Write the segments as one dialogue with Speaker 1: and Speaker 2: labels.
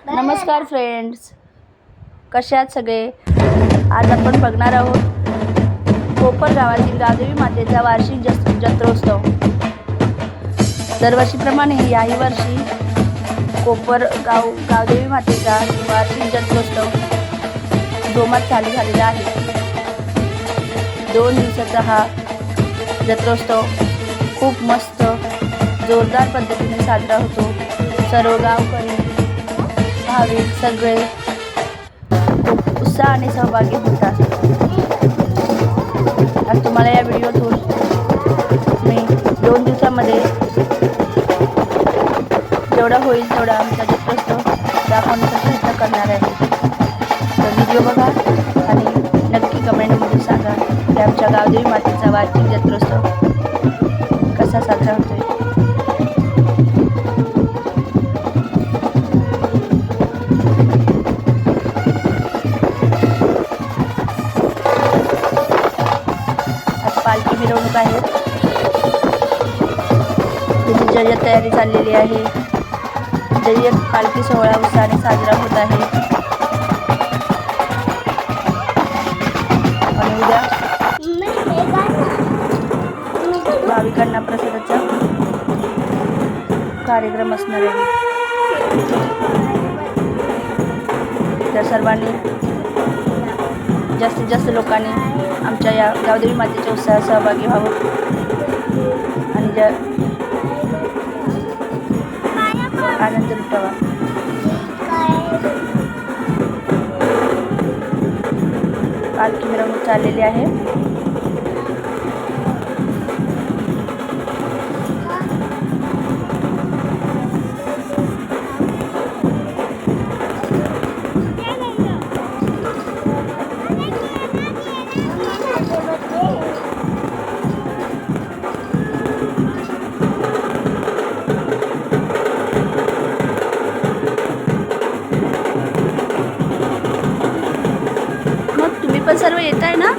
Speaker 1: नमस्कार फ्रेंड्स, कसे आहात सगळे. आज आपण बघणार आहोत कोपर गावातील गावदेवी मातेचा वार्षिक जत्रोत्सव. दरवर्षीप्रमाणे याही वर्षी कोपर गावदेवी मातेचा वार्षिक जत्रोत्सव जोमात चालू झालेला आहे. 2 दिवसाचा हा जत्रोत्सव खूप मस्त जोरदार पद्धतीने साजरा होतो. सर्व गावकरी भाविक सगळे खूप उत्साहाने सहभागी होतात. आज तुम्हाला या व्हिडिओतून मी 2 दिवसामध्ये जेवढा होईल तेवढा आमचा जत्रोत्सव दाखवण्याचा प्रयत्न करणार आहे. तर व्हिडिओ बघा आणि नक्की कमेंटमध्ये सांगा की आमच्या गावदेवी मातेचा वार्षिक जत्रोत्सव कसा साजरा होतोय. पालखी मिरवणूक आहे, त्याची जय्यत तयारी चाललेली आहे. जय्यत पालखी सोहळा उत्साहाने साजरा होत आहे. आणि उद्या भाविकांना प्रसादाचा कार्यक्रम असणार आहे. तर सर्वांनी जास्तीत जास्त लोकांनी आमच्या या गावदेवी मातेच्या उत्सवात सहभागी व्हावं आणि आनंद लुटावा. पालखी मिरवणूक चाललेली आहे. पण सर्व येत आहे ना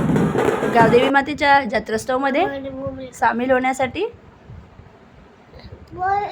Speaker 1: गावदेवी मातेच्या जत्रोत्सवमध्ये सामील होण्यासाठी.
Speaker 2: बोल